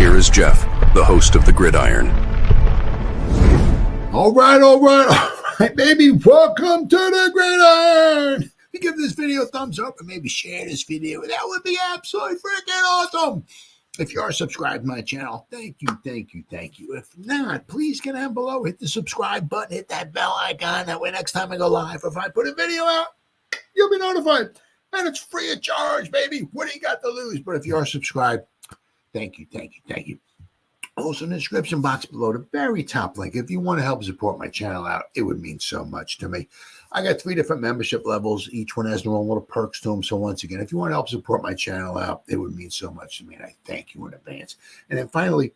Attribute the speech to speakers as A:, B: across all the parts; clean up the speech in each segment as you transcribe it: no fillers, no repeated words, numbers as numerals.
A: Here is Jeff, the host of the Gridiron.
B: All right, baby. Welcome to the Gridiron. If you give this video a thumbs up and maybe share this video, that would be absolutely freaking awesome. If you are subscribed to my channel, thank you. If not, please get down below, hit the subscribe button, hit that bell icon. That way next time I go live, if I put a video out, you'll be notified. And it's free of charge, baby. What do you got to lose? But if you are subscribed, thank you. Also, in the description box below, the very top link, if you want to help support my channel out, it would mean so much to me. I got 3 different membership levels. Each one has their own little perks to them. So once again, if you want to help support my channel out, it would mean so much to me. And I thank you in advance. And then finally,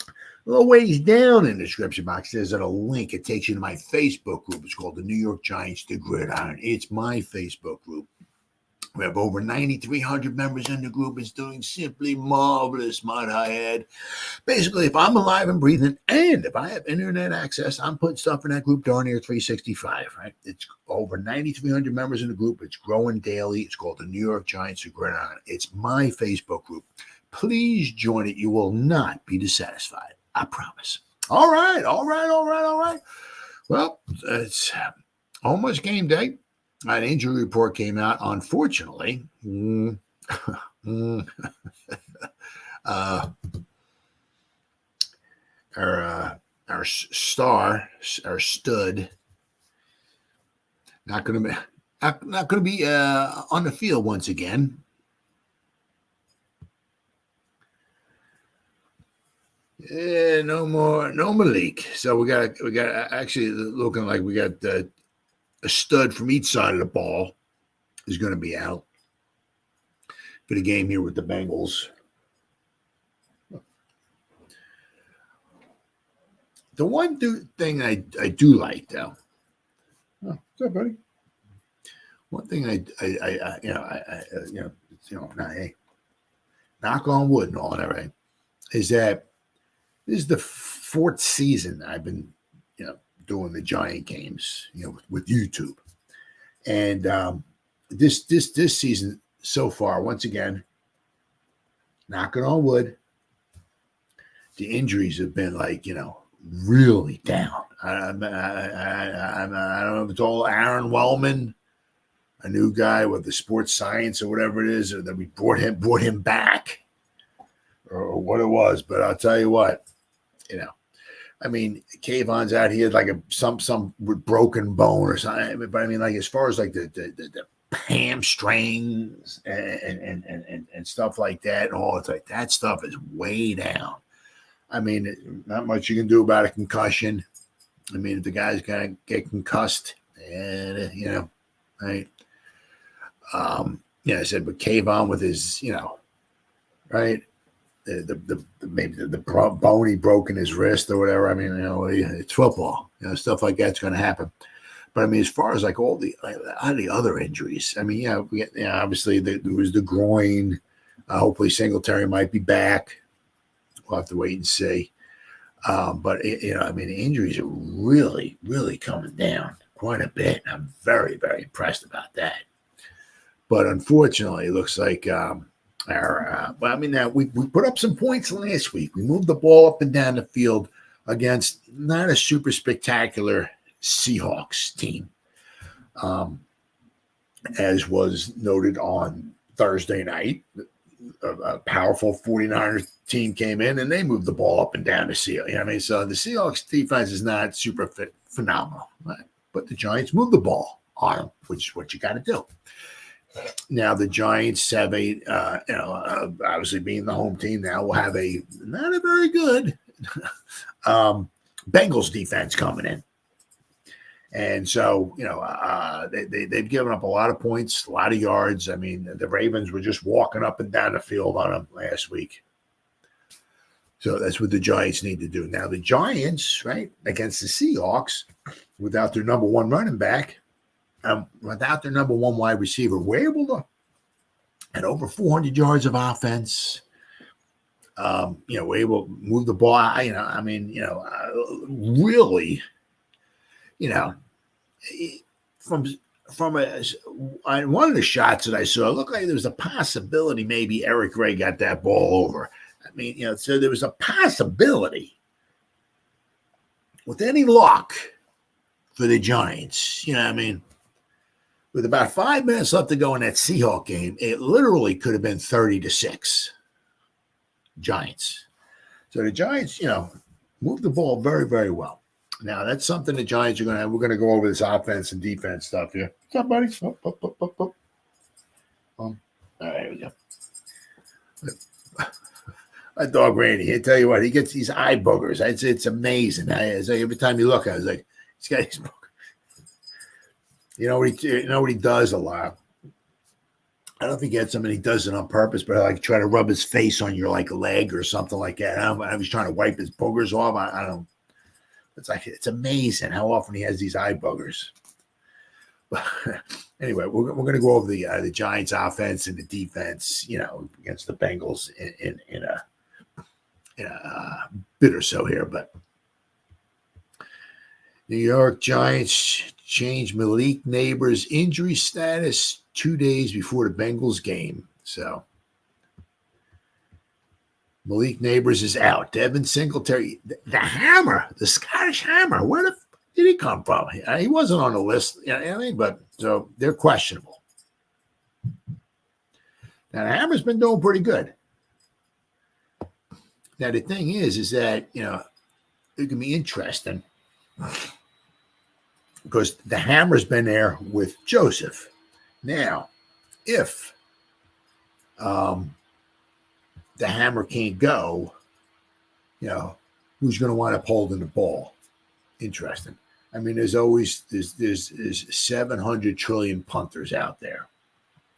B: a little ways down in the description box, there's a link. It takes you to my Facebook group. It's called the New York Giants, the Gridiron. It's my Facebook group. We have over 9,300 members in the group. It's doing simply marvelous, might I add. Basically, if I'm alive and breathing and if I have internet access, I'm putting stuff in that group darn near 365, right? It's over 9,300 members in the group. It's growing daily. It's called the New York Giants, the Gridiron. It's my Facebook group. Please join it. You will not be dissatisfied. I promise. All right. Well, it's almost game day. An injury report came out, unfortunately. Our stud, not going to be on the field once again. Yeah, no Malik. So we got actually looking like we got a stud from each side of the ball is going to be out for the game here with the Bengals. The one thing I do like, though. Oh, what's up, buddy? One thing hey, knock on wood and all that, right? Is that this is the 4th season I've been, doing the Giant games, with YouTube. And this season so far, once again, knocking on wood, the injuries have been really down. I don't know if it's all Aaron Wellman, a new guy with the sports science or whatever it is, or that we brought him back, or what it was. But I'll tell you what, I mean, Kayvon's out here like some broken bone or something. But I mean, as far as the hamstrings and stuff like that, it's like that stuff is way down. I mean, not much you can do about a concussion. I mean, if the guy's gonna get concussed, and right? I said, but Kayvon with his, right. Maybe the bone he broke in his wrist or whatever. I mean, it's football. Stuff like that's going to happen. But I mean, as far as all the other injuries, I mean, obviously there was the groin. Hopefully Singletary might be back. We'll have to wait and see. But I mean, the injuries are really, really coming down quite a bit. I'm very, very impressed about that. But unfortunately, it looks like. We put up some points last week. We moved the ball up and down the field against not a super spectacular Seahawks team, as was noted on Thursday night. A powerful 49ers team came in and they moved the ball up and down the field. So the Seahawks defense is not super phenomenal, right? But the Giants moved the ball on them, which is what you got to do. Now the Giants have obviously being the home team now, will have not a very good Bengals defense coming in. And so, they've given up a lot of points, a lot of yards. I mean, the Ravens were just walking up and down the field on them last week. So that's what the Giants need to do. Now the Giants, right, against the Seahawks, without their number 1 running back, without their number 1 wide receiver, we're able to at over 400 yards of offense. We're able to move the ball. Really, from one of the shots that I saw, it looked like there was a possibility maybe Eric Gray got that ball over. I mean, so there was a possibility with any luck for the Giants. I mean, with about 5 minutes left to go in that Seahawks game, it literally could have been 30-6 Giants. So the Giants, moved the ball very, very well. Now, that's something the Giants are going to have. We're going to go over this offense and defense stuff here. What's up, buddy? All right, here we go. My dog Randy, I tell you what, he gets these eye boogers. It's amazing. It's like every time you look at it, it's like he's got these boogers. You know what he does a lot? I don't know if he gets them and he does it on purpose, but like try to rub his face on your leg or something like that. I was trying to wipe his boogers off. I don't. It's amazing how often he has these eye boogers. But anyway, we're going to go over the Giants' offense and the defense, against the Bengals in a bit or so here. But New York Giants changed Malik Nabers' injury status 2 days before the Bengals game. So Malik Nabers is out. Devin Singletary, the Hammer, the Scottish Hammer. Where did he come from? He wasn't on the list, but so they're questionable. Now, the Hammer's been doing pretty good. Now, the thing is that, it can be interesting because the Hammer's been there with Joseph. Now, if the Hammer can't go, who's going to wind up holding the ball? Interesting. I mean, there's 700 trillion punters out there,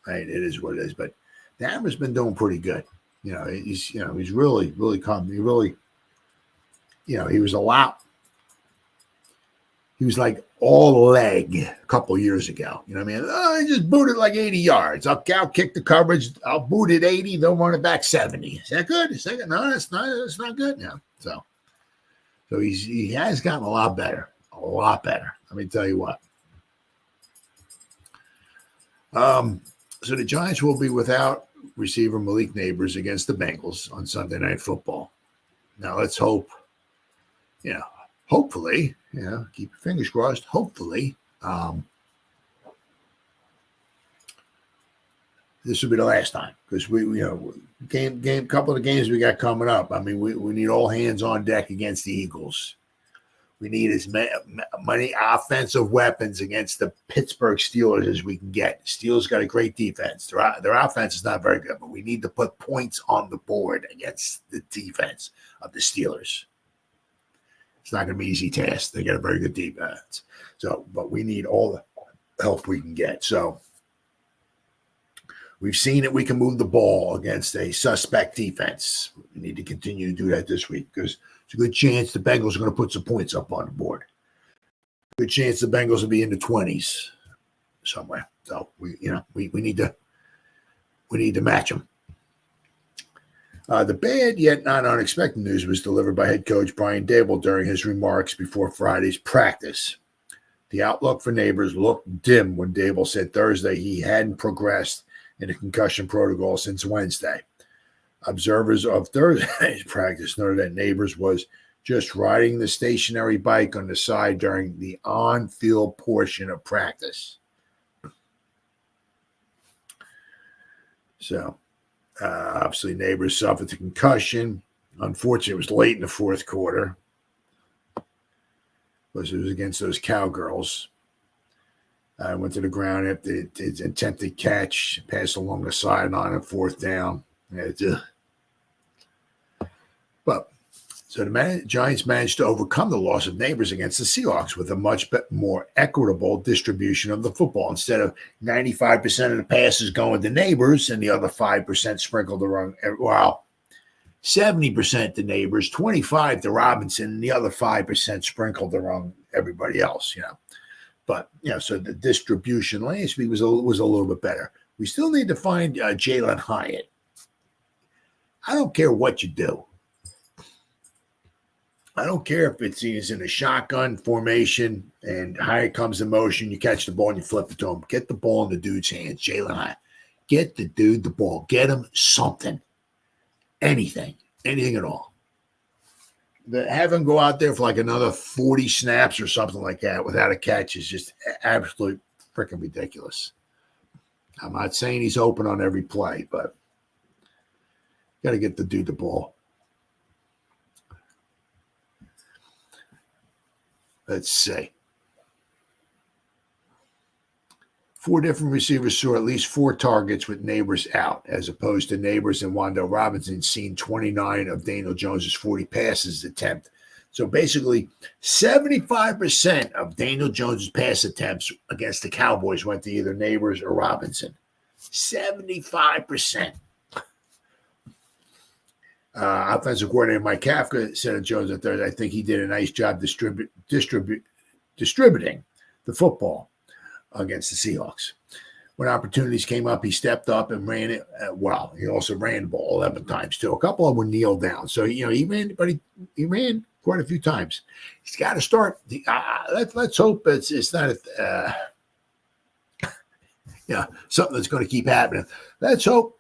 B: right? It is what it is. But the Hammer's been doing pretty good. He's really, really come. He really, he was a lot. He was like all leg a couple years ago. You know what I mean? I just booted like 80 yards. I'll kick the coverage. I'll boot it 80. They'll run it back 70. Is that good? No, that's not. That's not good now. So he has gotten a lot better. A lot better. Let me tell you what. So the Giants will be without receiver Malik Nabers against the Bengals on Sunday Night Football. Now let's hope. Hopefully, keep your fingers crossed. Hopefully, this will be the last time because couple of the games we got coming up. I mean, we need all hands on deck against the Eagles. We need as many offensive weapons against the Pittsburgh Steelers as we can get. Steelers got a great defense. Their offense is not very good, but we need to put points on the board against the defense of the Steelers. It's not going to be an easy task. They got a very good defense. But we need all the help we can get. So we've seen that we can move the ball against a suspect defense. We need to continue to do that this week because it's a good chance the Bengals are going to put some points up on the board. Good chance the Bengals will be in the 20s somewhere. So we need to match them. The bad yet not unexpected news was delivered by head coach Brian Daboll during his remarks before Friday's practice. The outlook for Nabers looked dim when Daboll said Thursday he hadn't progressed in the concussion protocol since Wednesday. Observers of Thursday's practice noted that Nabers was just riding the stationary bike on the side during the on-field portion of practice. So, obviously, Nabers suffered a concussion. Unfortunately, it was late in the fourth quarter because it was against those Cowgirls. Went to the ground after his attempted catch, passed along the sideline on fourth down. So the Giants managed to overcome the loss of Nabers against the Seahawks with a much more equitable distribution of the football. Instead of 95% of the passes going to Nabers and the other 5% sprinkled around, 70% to Nabers, 25% to Robinson, and the other 5% sprinkled around everybody else, But, so the distribution last week was a little bit better. We still need to find Jalen Hyatt. I don't care what you do. I don't care if he's in a shotgun formation and Hyatt comes in motion, you catch the ball and you flip it to him. Get the ball in the dude's hands, Jalen Hyatt. Get the dude the ball. Get him something. Anything. Anything at all. Have him go out there for like another 40 snaps or something like that without a catch is just absolutely freaking ridiculous. I'm not saying he's open on every play, but got to get the dude the ball. Let's see. 4 different receivers saw at least 4 targets with Nabers out, as opposed to Nabers and Wan'Dale Robinson seeing 29 of Daniel Jones's 40 passes attempt. So basically, 75% of Daniel Jones's pass attempts against the Cowboys went to either Nabers or Robinson. 75%. Offensive coordinator Mike Kafka said of Jones on Thursday, I think he did a nice job distributing the football against the Seahawks. When opportunities came up, he stepped up and ran it well. He also ran the ball 11 times, too. A couple of them were kneeled down. So, he ran, but he ran quite a few times. He's got to start. Let's hope it's not something that's going to keep happening. Let's hope,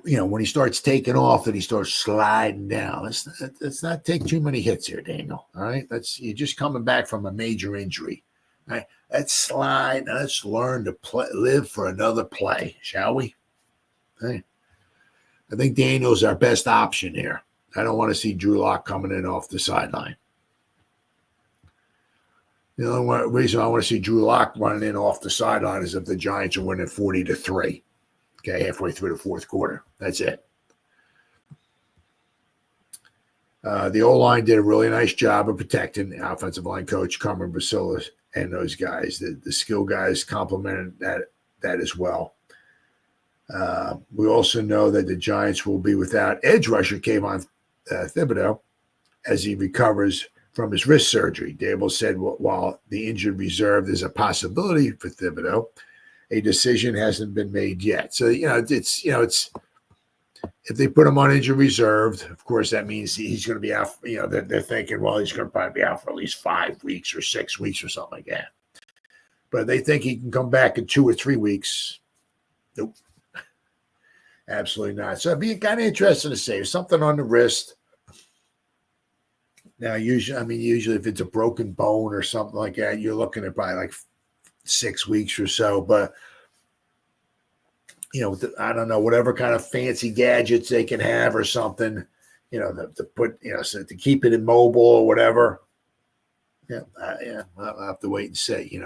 B: when he starts taking off, that he starts sliding down. Let's not take too many hits here, Daniel. All right? You're just coming back from a major injury. All right? Let's slide. Let's learn to live for another play, shall we? Hey, I think Daniel's our best option here. I don't want to see Drew Lock coming in off the sideline. The only reason I want to see Drew Lock running in off the sideline is if the Giants are winning 40-3. Okay, halfway through the fourth quarter. That's it. The O-line did a really nice job of protecting the offensive line coach, Carmen Basilis, and those guys. The skill guys complimented that as well. We also know that the Giants will be without edge rusher Kayvon Thibodeau as he recovers from his wrist surgery. Dable said while the injured reserve is a possibility for Thibodeau, a decision hasn't been made yet. So, it's if they put him on injured reserved, of course, that means he's going to be out. They're thinking, well, he's going to probably be out for at least 5 weeks or 6 weeks or something like that. But they think he can come back in 2 or 3 weeks. Nope. Absolutely not. So it'd be kind of interesting to see something on the wrist. Now, usually if it's a broken bone or something like that, you're looking at probably like 6 weeks or so. But I don't know, whatever kind of fancy gadgets they can have or something, to put, so to keep it immobile or whatever. I'll have to wait and see.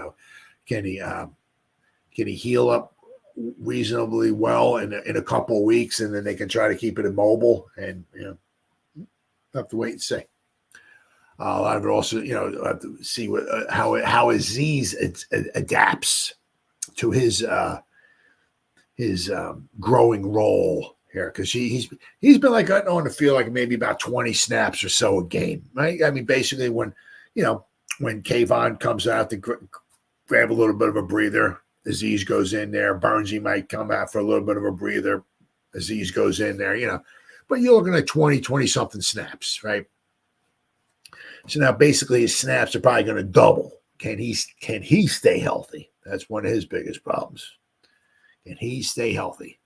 B: Can he heal up reasonably well in a couple of weeks, and then they can try to keep it immobile, and have to wait and see. A lot of it also, have to see how Aziz adapts to his growing role here, because he's been like on the field like maybe about 20 snaps or so a game, right? I mean, basically when Kayvon comes out to grab a little bit of a breather, Aziz goes in there. Burnsy might come out for a little bit of a breather. Aziz goes in there, but you're looking at 20 something snaps, right? So now basically his snaps are probably going to double. Can he stay healthy? That's one of his biggest problems. Can he stay healthy?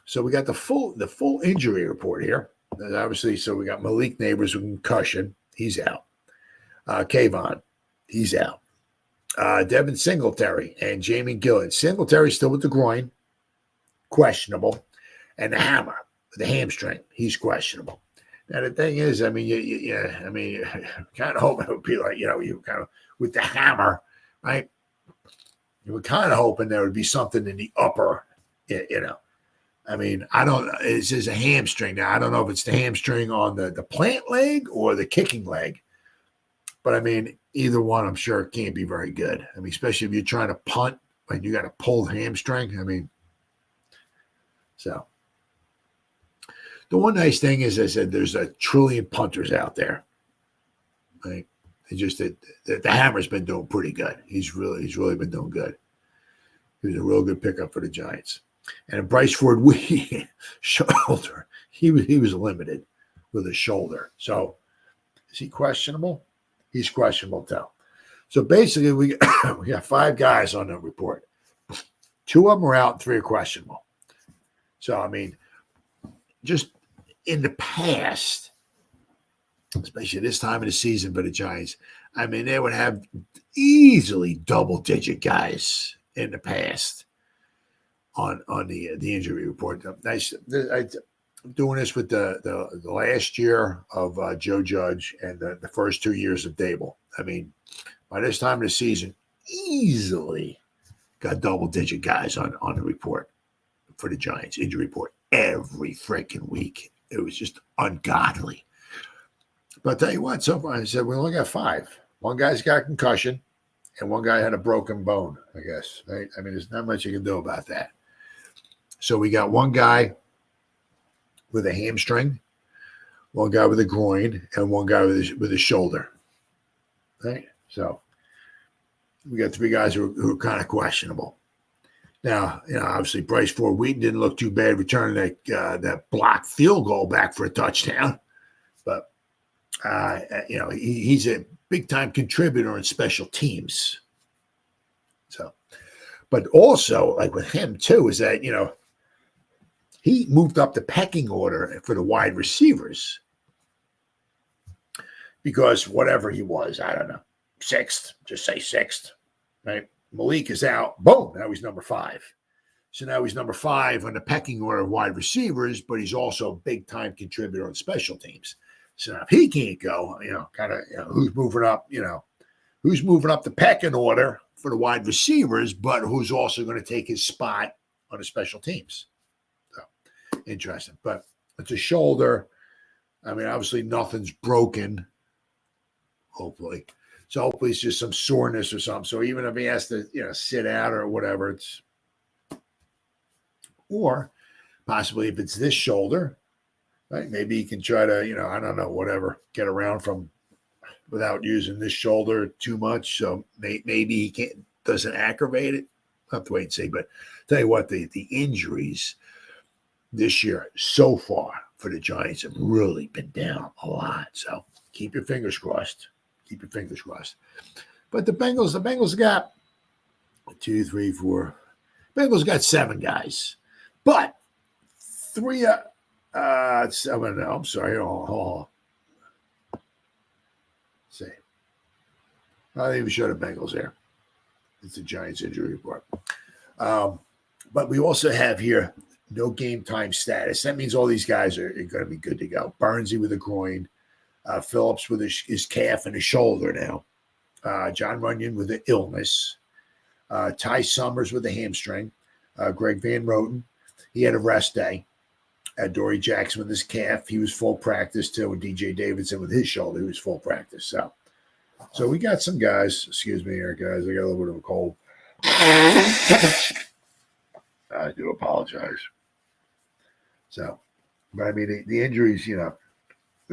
B: So we got the full injury report here. Obviously, so we got Malik Nabers with concussion. He's out. Kayvon, he's out. Devin Singletary and Jamie Gillen. Singletary still with the groin, questionable. And the hammer, the hamstring, he's questionable. Now, the thing is, I mean, you kind of hope it would be like, you kind of, with the hammer, right? You were kind of hoping there would be something in the upper, I mean, it says a hamstring. Now, I don't know if it's the hamstring on the plant leg or the kicking leg. But, I mean, either one, I'm sure, can't be very good. I mean, especially if you're trying to punt and you got to pull the hamstring. I mean, so. The one nice thing is, I said, there's a trillion punters out there. Right? It's just that the hammer's been doing pretty good. He's really been doing good. He was a real good pickup for the Giants. And Bryce Ford shoulder, he was limited with his shoulder. So is he questionable? He's questionable too. So basically, we got 5 guys on the report. 2 of them are out, and 3 are questionable. So I mean, just in the past, especially this time of the season for the Giants, I mean, they would have easily double-digit guys in the past on the injury report. I'm doing this with the last year of Joe Judge and the first 2 years of Dable. I mean, by this time of the season, easily got double-digit guys on the report for the Giants, injury report, every freaking week. It was just ungodly. But I'll tell you what, so far I said we only got 5. One guy's got a concussion, and one guy had a broken bone, I guess. Right? I mean, there's not much you can do about that. So we got one guy with a hamstring, one guy with a groin, and one guy with a shoulder. Right? So we got 3 guys who are kind of questionable. Now, obviously Bryce Ford Wheaton didn't look too bad returning that blocked field goal back for a touchdown. But, he's a big-time contributor in special teams. So, but also, like with him, too, is that, he moved up the pecking order for the wide receivers because whatever he was, I don't know, 6th, just say 6th, right? Malik is out. Boom. Now he's number 5. So now he's number 5 on the pecking order of wide receivers, but he's also a big-time contributor on special teams. So now if he can't go, who's moving up, who's moving up the pecking order for the wide receivers, but who's also going to take his spot on the special teams. So interesting. But it's a shoulder. I mean, obviously nothing's broken, hopefully. So hopefully it's just some soreness or something. So even if he has to, sit out or whatever, or possibly if it's this shoulder, right? Maybe he can try to, I don't know, whatever, get around from without using this shoulder too much. So maybe he doesn't aggravate it. I'll have to wait and see. But tell you what, the injuries this year so far for the Giants have really been down a lot. So keep your fingers crossed. Keep your fingers crossed. But the Bengals got 2, 3, 4. Bengals got 7 guys. But 3, 7, no, I'm sorry. Hold on. See. I didn't even show the Bengals here. It's the Giants injury report. But we also have here no game time status. That means all these guys are going to be good to go. Burnsy with a groin. Phillips with his calf and his shoulder now. John Runyon with an illness. Ty Summers with a hamstring. Greg Van Roten, he had a rest day. Dory Jackson with his calf, he was full practice too. And DJ Davidson with his shoulder, he was full practice. So we got some guys. Excuse me here, guys. I got a little bit of a cold. I do apologize. So, but I mean, the injuries, they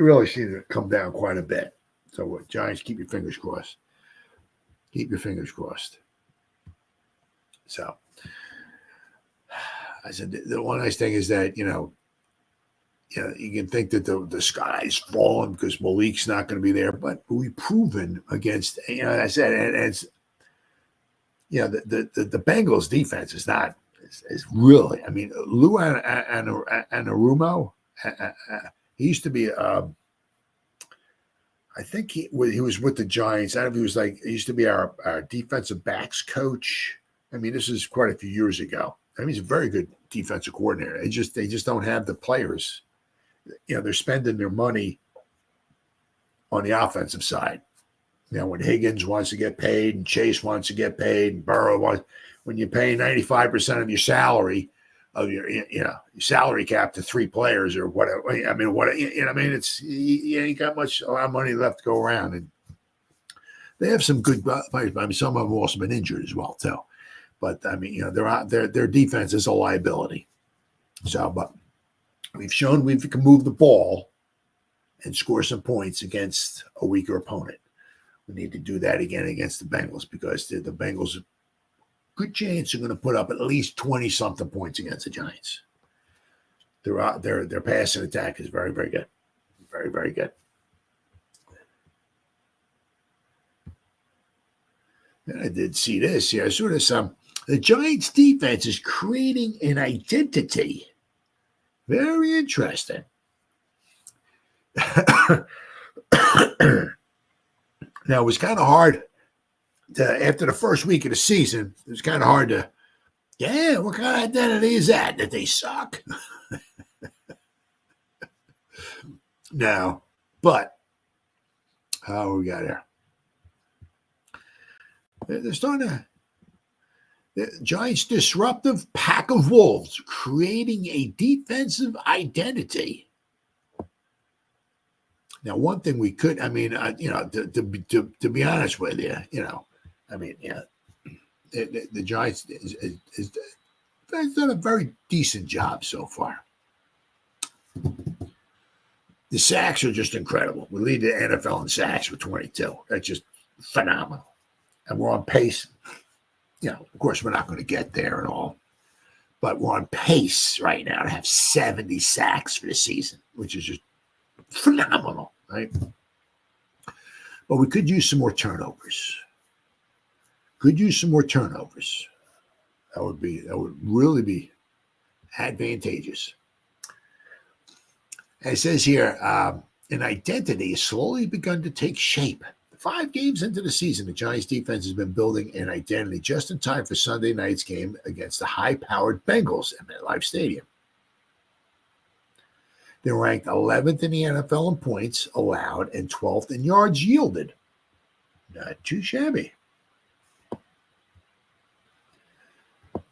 B: really seem to come down quite a bit. So, Giants, keep your fingers crossed. Keep your fingers crossed. So, I said the one nice thing is that, you can think that the sky's falling because Malik's not going to be there, but we've proven against, I said, and it's, the Bengals defense is not, is really, I mean, Lou Anarumo, he used to be, I think he was with the Giants. I don't know if he was he used to be our defensive backs coach. I mean, this is quite a few years ago. I mean, he's a very good defensive coordinator. They just don't have the players. They're spending their money on the offensive side. When Higgins wants to get paid and Chase wants to get paid and Burrow wants, when you pay 95% of your salary, of your salary cap to 3 players or whatever. I mean, it's you ain't got a lot of money left to go around, and they have some good players. I mean, some of them have also been injured as well too. But I mean, their defense is a liability. So, but we've shown we can move the ball and score some points against a weaker opponent. We need to do that again against the Bengals because the Bengals, good chance, are going to put up at least 20-something points against the Giants. Their passing attack is very, very good. Very, very good. And I did see this here. I saw this. The Giants defense is creating an identity. Very interesting. Now, it was kind of hard after the first week of the season. It was kind of hard to, what kind of identity is that they suck? No, but we got here. They're starting to. The Giants' disruptive pack of wolves, creating a defensive identity. Now, one thing we could, to be honest with you, the Giants has done a very decent job so far. The sacks are just incredible. We lead the NFL in sacks with 22. That's just phenomenal. And we're on pace. Of course, we're not going to get there at all. But we're on pace right now to have 70 sacks for the season, which is just phenomenal, right? But we could use some more turnovers. That would really be advantageous. And it says here, an identity has slowly begun to take shape. 5 games into the season, the Giants defense has been building an identity just in time for Sunday night's game against the high-powered Bengals at MetLife Stadium. They're ranked 11th in the NFL in points allowed and 12th in yards yielded. Not too shabby.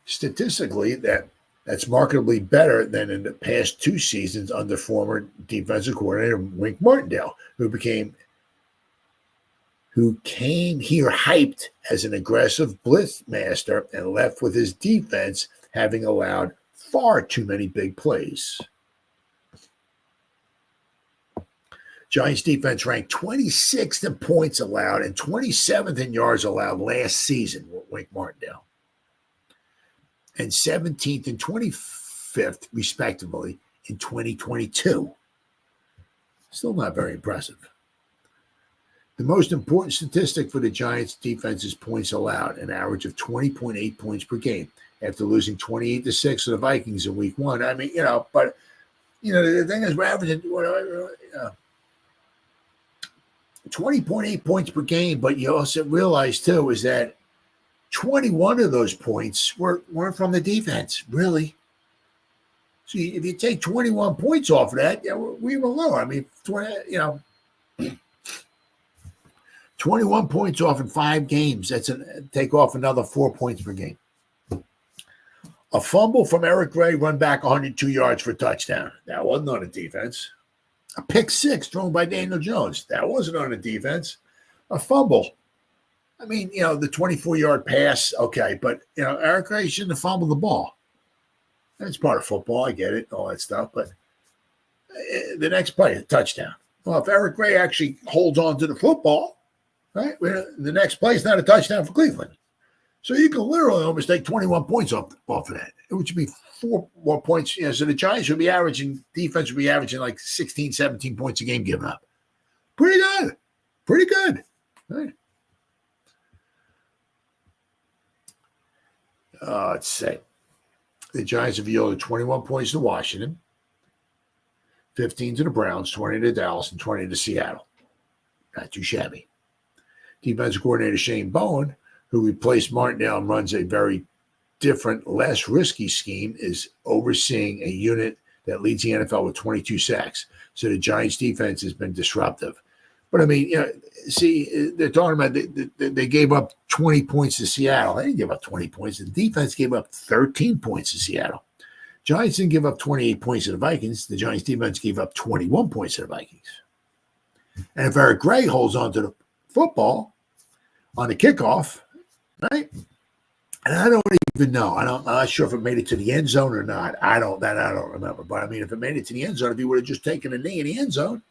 B: Statistically, that's markedly better than in the past 2 seasons under former defensive coordinator Wink Martindale, who came here hyped as an aggressive blitz master and left with his defense having allowed far too many big plays. Giants defense ranked 26th in points allowed and 27th in yards allowed last season with Wink Martindale, and 17th and 25th, respectively, in 2022. Still not very impressive. The most important statistic for the Giants defense is points allowed, an average of 20.8 points per game after losing 28-6 to the Vikings in week 1. The thing is, we're averaging 20.8 points per game, but you also realize, too, is that 21 of those points weren't from the defense, really. So if you take 21 points off of that, we were low. 21 points off in 5 games. Take off another 4 points per game. A fumble from Eric Gray, run back 102 yards for a touchdown. That wasn't on the defense. A pick 6 thrown by Daniel Jones. That wasn't on the defense. A fumble. The 24-yard pass, okay, but, Eric Gray shouldn't have fumbled the ball. That's part of football. I get it, all that stuff. But the next play, a touchdown. Well, if Eric Gray actually holds on to the football, right, the next play is not a touchdown for Cleveland. So you can literally almost take 21 points off of that, which would be 4 more points. So the Giants would be defense would be averaging like 16, 17 points a game given up. Pretty good. Right. Let's see. The Giants have yielded 21 points to Washington, 15 to the Browns, 20 to Dallas, and 20 to Seattle. Not too shabby. Defensive coordinator Shane Bowen, who replaced Martindale and runs a very different, less risky scheme, is overseeing a unit that leads the NFL with 22 sacks. So the Giants' defense has been disruptive. But, they're talking about they gave up 20 points to Seattle. They didn't give up 20 points. The defense gave up 13 points to Seattle. Giants didn't give up 28 points to the Vikings. The Giants' defense gave up 21 points to the Vikings. And if Eric Gray holds on to the football on the kickoff, right? And I don't even know. I'm not sure if it made it to the end zone or not. I don't remember. But, if it made it to the end zone, if he would have just taken a knee in the end zone,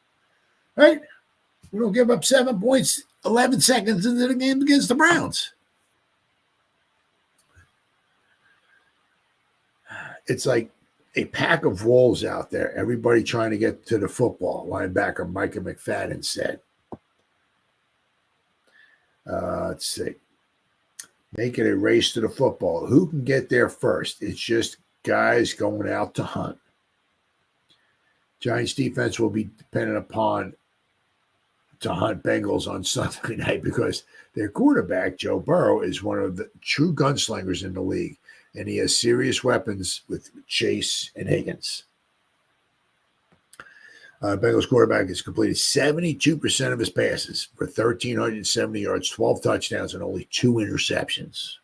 B: right? We don't give up 7 points 11 seconds into the game against the Browns. It's like a pack of wolves out there, everybody trying to get to the football, linebacker Micah McFadden said. Let's see. Make it a race to the football. Who can get there first? It's just guys going out to hunt. Giants defense will be dependent upon to hunt Bengals on Sunday night because their quarterback, Joe Burrow, is one of the true gunslingers in the league, and he has serious weapons with Chase and Higgins. Bengals quarterback has completed 72% of his passes for 1,370 yards, 12 touchdowns, and only 2 interceptions.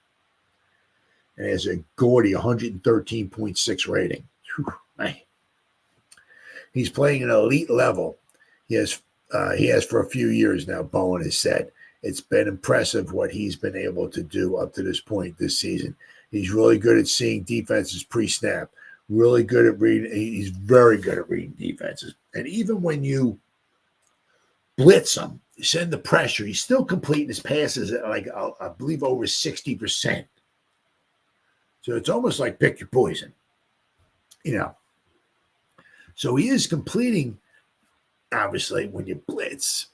B: And has a gaudy 113.6 rating. Whew, man. He's playing an elite level. He has for a few years now, Bowen has said. It's been impressive what he's been able to do up to this point this season. He's really good at seeing defenses pre-snap. Really good at reading. He's very good at reading defenses. And even when you blitz him, you send the pressure, he's still completing his passes at like, I believe, over 60%. So it's almost like pick your poison, you know. So he is completing, obviously, when you blitz,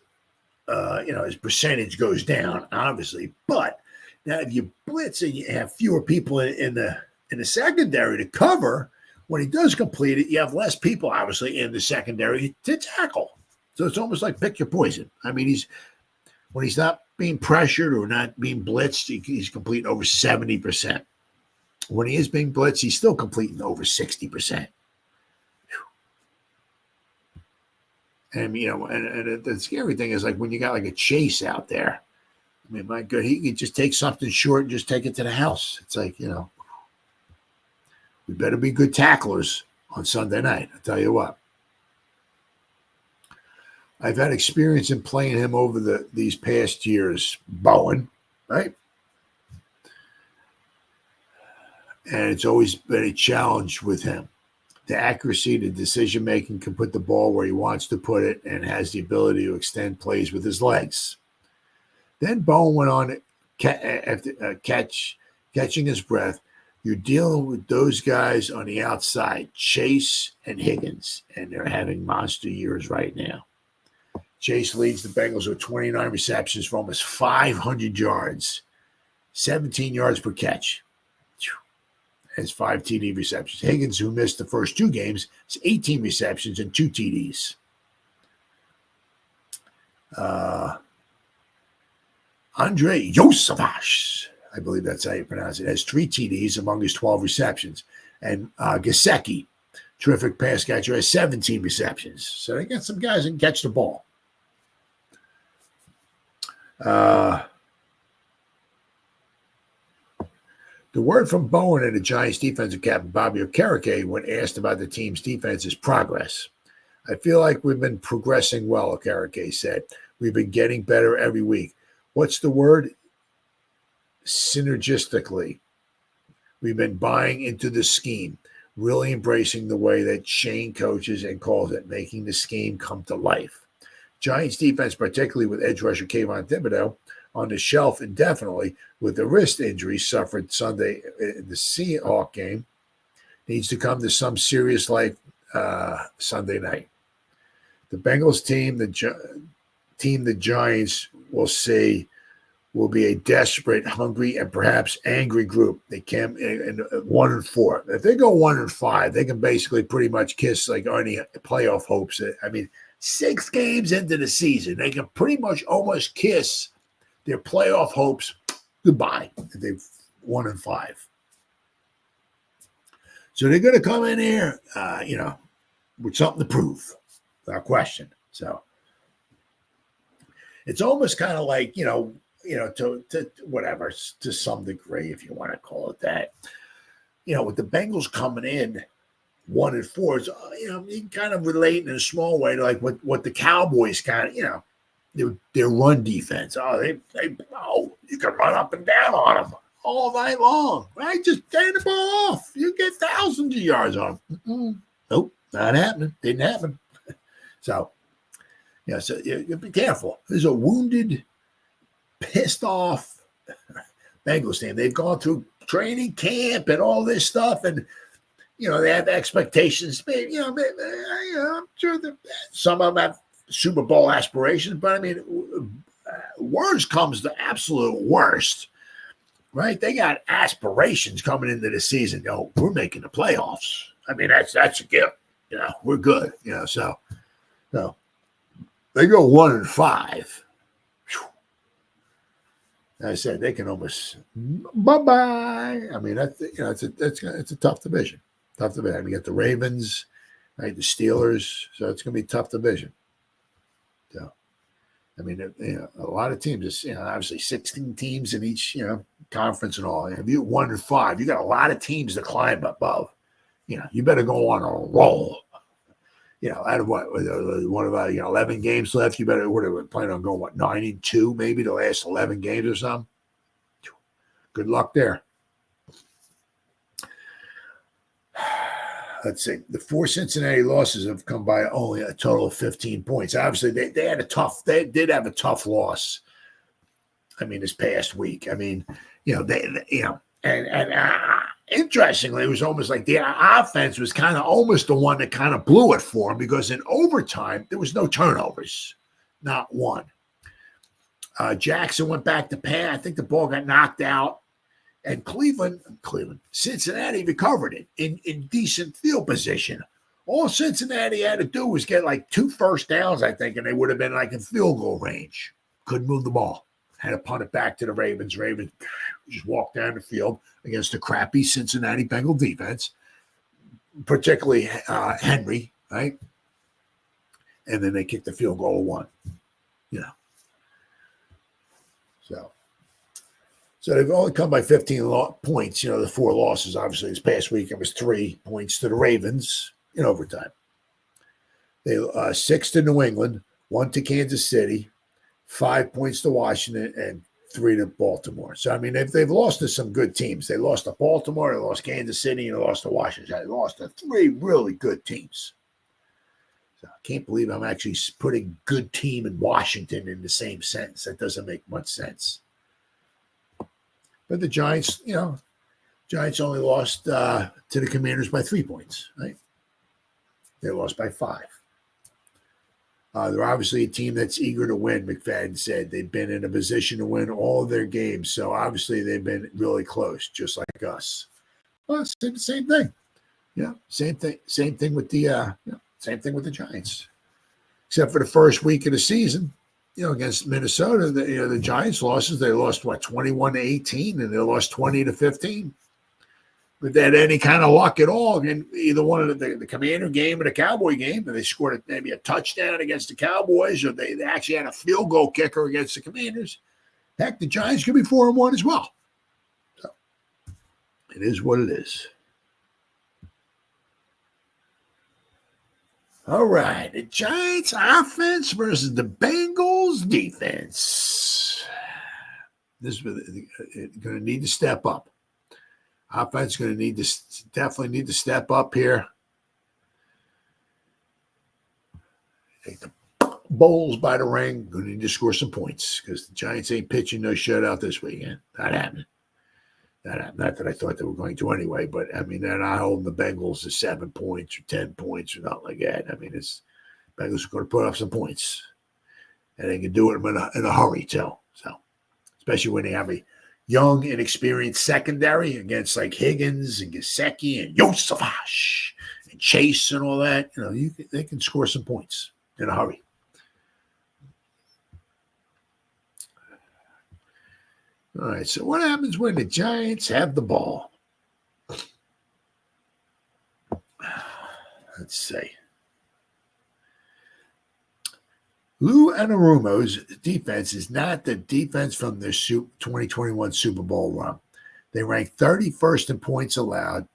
B: his percentage goes down, obviously. But now if you blitz and you have fewer people in the secondary to cover, when he does complete it, you have less people, obviously, in the secondary to tackle. So it's almost like pick your poison. I mean, when he's not being pressured or not being blitzed, he's completing over 70%. When he is being blitzed, he's still completing over 60%. And, and the scary thing is, like, when you got, like, a Chase out there, I mean, my God, he could just take something short and just take it to the house. It's like, we better be good tacklers on Sunday night. I'll tell you what. I've had experience in playing him over these past years, Bowen, right? And it's always been a challenge with him. The accuracy, the decision-making, can put the ball where he wants to put it and has the ability to extend plays with his legs. Then Bowen went on after catching his breath. You're dealing with those guys on the outside, Chase and Higgins, and they're having monster years right now. Chase leads the Bengals with 29 receptions for almost 500 yards, 17 yards per catch. Has 5 TD receptions. Higgins, who missed the first 2 games, has 18 receptions and 2 TDs. Andre Yosavash, I believe that's how you pronounce it, has 3 TDs among his 12 receptions. And Gesicki, terrific pass catcher, has 17 receptions. So they got some guys that can catch the ball. The word from Bowen and the Giants defensive captain, Bobby Okereke, when asked about the team's defense, is progress. I feel like we've been progressing well, Okereke said. We've been getting better every week. What's the word? Synergistically. We've been buying into the scheme, really embracing the way that Shane coaches and calls it, making the scheme come to life. Giants defense, particularly with edge rusher Kayvon Thibodeau, on the shelf indefinitely with the wrist injury suffered Sunday in the Seahawks game, needs to come to some serious life Sunday night. The Bengals team, the Giants will see, will be a desperate, hungry, and perhaps angry group. They came in 1-4. If they go 1-5, they can basically pretty much kiss like any playoff hopes. I mean, 6 games into the season, they can pretty much almost kiss their playoff hopes goodbye if they've 1-5. So they're going to come in here, with something to prove, without question. So it's almost kind of like, to whatever, to some degree, if you want to call it that. With the Bengals coming in 1-4, it's, you can kind of relate in a small way to like what the Cowboys kind of, their run defense. You can run up and down on them all night long, right? Just take the ball off. You get thousands of yards on them. Nope, not happening. Didn't happen. So you be careful. There's a wounded, pissed off Bengals team. They've gone through training camp and all this stuff, and they have expectations. Maybe, I'm sure that some of them have Super Bowl aspirations, but I mean, worst comes to absolute worst, right? They got aspirations coming into the season. We're making the playoffs. I mean, that's a gift. we're good. So they go 1-5. I said they can almost bye-bye. I mean, it's a tough division. Tough division. I mean, you got the Ravens, right? The Steelers. So it's going to be a tough division. So, I mean, a lot of teams. Obviously 16 teams in each conference and all. If you're 1-5, you got a lot of teams to climb above. You better go on a roll. Out of what about 11 games left? You better plan on going 9-2 maybe the last 11 games or something. Good luck there. Let's see. The 4 Cincinnati losses have come by only a total of 15 points. Obviously, they did have a tough loss. I mean, this past week. I mean, interestingly, it was almost like the offense was kind of almost the one that kind of blew it for him, because in overtime, there was no turnovers, not one. Jackson went back to pass. I think the ball got knocked out. And Cincinnati recovered it in decent field position. All Cincinnati had to do was get like 2 first downs, I think, and they would have been like in field goal range. Couldn't move the ball. Had to punt it back to the Ravens. Ravens just walked down the field against a crappy Cincinnati Bengal defense, particularly Henry, right? And then they kicked the field goal 1. So they've only come by 15 points. The 4 losses, obviously, this past week, it was 3 points to the Ravens in overtime. They 6 to New England, 1 to Kansas City, 5 points to Washington, and 3 to Baltimore. So, I mean, they've lost to some good teams. They lost to Baltimore, they lost Kansas City, and they lost to Washington. They lost to 3 really good teams. So I can't believe I'm actually putting good team and Washington in the same sentence. That doesn't make much sense. But the Giants, Giants only lost to the Commanders by 3 points, right? They lost by 5. They're obviously a team that's eager to win, McFadden said. They've been in a position to win all of their games, so obviously they've been really close, just like us. Well, same thing. Same thing. Same thing with the same thing with the Giants. Except for the first week of the season. Against Minnesota, the Giants losses, they lost 21-18, and they lost 20-15. But they had any kind of luck at all in either one of the Commander game or the Cowboy game, and they scored maybe a touchdown against the Cowboys, or they actually had a field goal kicker against the Commanders. Heck, the Giants could be 4-1 as well. So it is what it is. All right, the Giants offense versus the Bengals defense. This is going to need to step up. Offense is going to definitely need to step up here. Take the Bulls by the ring. Going to need to score some points, because the Giants ain't pitching no shutout this weekend. Not happening. Not that I thought they were going to anyway, but I mean, they're not holding the Bengals to 7 points or 10 points or nothing like that. I mean, Bengals are going to put up some points, and they can do it in a hurry too. So, especially when they have a young, inexperienced secondary against like Higgins and Gesicki and Yosavash and Chase and all that, they can score some points in a hurry. All right, so what happens when the Giants have the ball? Let's see. Lou Anarumo's defense is not the defense from the 2021 Super Bowl run. They rank 31st in points allowed,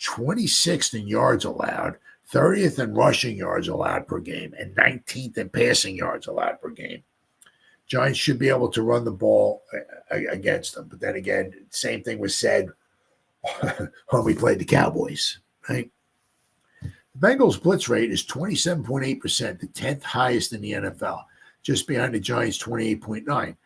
B: 26th in yards allowed, 30th in rushing yards allowed per game, and 19th in passing yards allowed per game. Giants should be able to run the ball against them. But then again, same thing was said when we played the Cowboys, right? The Bengals blitz rate is 27.8%, the 10th highest in the NFL, just behind the Giants' 28.9%.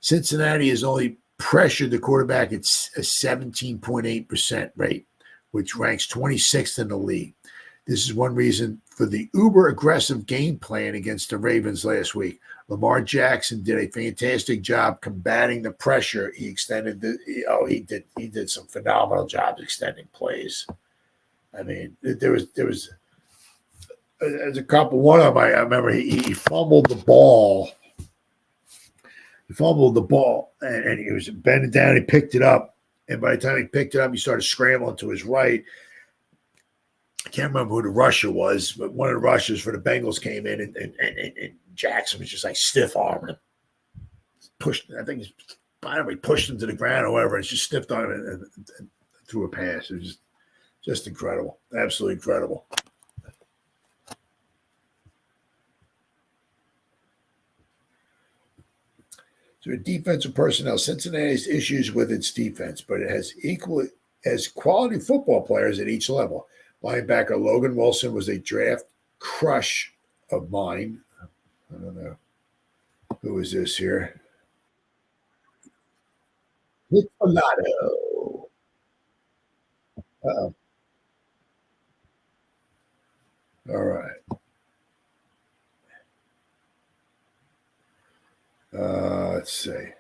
B: Cincinnati has only pressured the quarterback at a 17.8% rate, which ranks 26th in the league. This is one reason for the uber-aggressive game plan against the Ravens last week. Lamar Jackson did a fantastic job combating the pressure. He did some phenomenal jobs extending plays. I mean, there was There's a couple. One of them, I remember he fumbled the ball. He fumbled the ball, and he was bending down. He picked it up, and by the time he picked it up, he started scrambling to his right. I can't remember who the rusher was, but one of the rushers for the Bengals came in, and Jackson was just like stiff arming him. Pushed, I think he pushed him to the ground or whatever, and just stiffed on him and threw a pass. It was just incredible. Absolutely incredible. So defensive personnel, Cincinnati has issues with its defense, but it has equally as quality football players at each level. Linebacker Logan Wilson was a draft crush of mine. I don't know. Who is this here? Nick Falato. Uh-oh. All right. Let's see.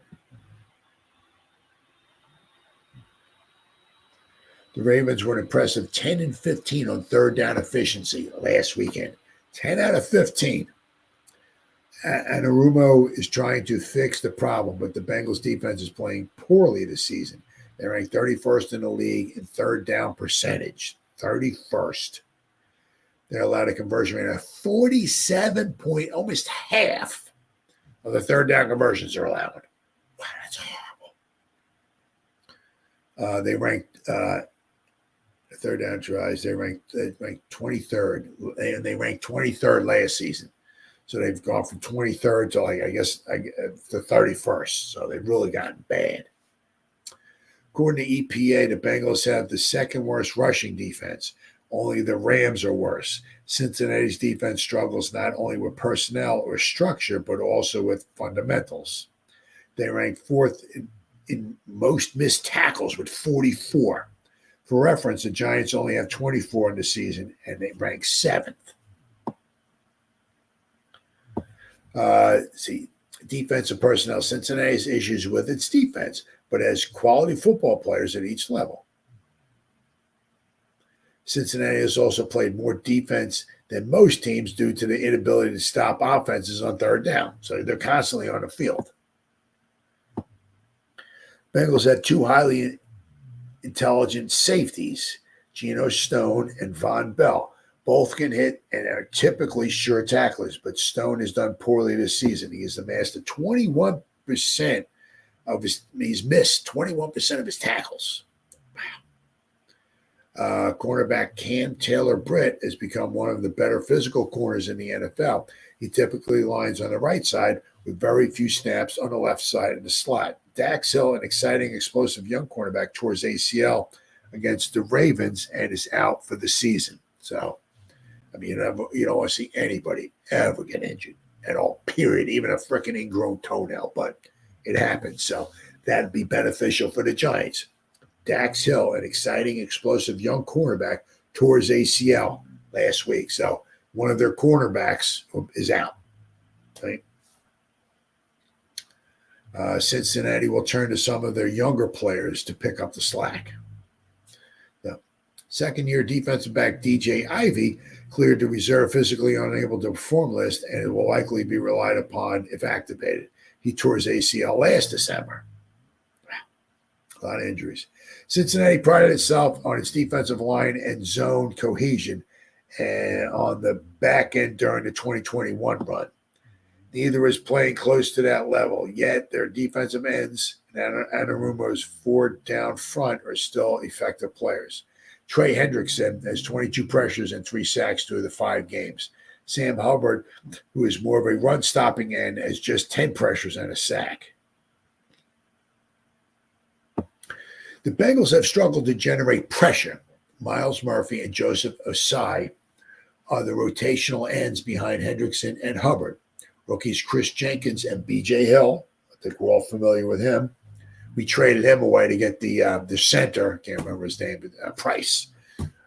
B: The Ravens were an impressive 10-15 on third down efficiency last weekend. 10 out of 15. And Arumo is trying to fix the problem, but the Bengals defense is playing poorly this season. They're ranked 31st in the league in third down percentage. 31st. They're allowed a conversion rate of 47 point, almost half of the third down conversions are allowed. Wow, that's horrible. They ranked third down tries. They ranked 23rd, and they ranked 23rd last season. So they've gone from 23rd to the 31st. So they've really gotten bad. According to EPA, the Bengals have the second worst rushing defense. Only the Rams are worse. Cincinnati's defense struggles not only with personnel or structure, but also with fundamentals. They rank fourth in most missed tackles with 44. For reference, the Giants only have 24 in the season, and they rank seventh. Defensive personnel. Cincinnati has issues with its defense, but has quality football players at each level. Cincinnati has also played more defense than most teams due to the inability to stop offenses on third down. So they're constantly on the field. Bengals have two highly intelligent safeties, Geno Stone and Von Bell. Both can hit and are typically sure tacklers, but Stone has done poorly this season. He has amassed 21% of he's missed 21% of his tackles. Cornerback Cam Taylor-Britt has become one of the better physical corners in the NFL. He typically lines on the right side with very few snaps on the left side of the slot. Dax Hill, an exciting, explosive young cornerback, tore his ACL against the Ravens and is out for the season. So, I mean, you don't want to see anybody ever get injured at all, period, even a freaking ingrown toenail, but it happens. So that'd be beneficial for the Giants. Dax Hill, an exciting, explosive young cornerback, tore his ACL last week. So one of their cornerbacks is out. Right? Cincinnati will turn to some of their younger players to pick up the slack. The second-year defensive back DJ Ivey cleared the reserve physically unable to perform list, and it will likely be relied upon if activated. He tore his ACL last December. A lot of injuries. Cincinnati prided itself on its defensive line and zone cohesion and on the back end during the 2021 run. Neither is playing close to that level, yet their defensive ends and Anarumo's forward down front are still effective players. Trey Hendrickson has 22 pressures and 3 sacks through the 5 games. Sam Hubbard, who is more of a run-stopping end, has just 10 pressures and a sack. The Bengals have struggled to generate pressure. Miles Murphy and Joseph Osai are the rotational ends behind Hendrickson and Hubbard. Rookies Chris Jenkins and B.J. Hill, I think we're all familiar with him. We traded him away to get the center, can't remember his name, but Price,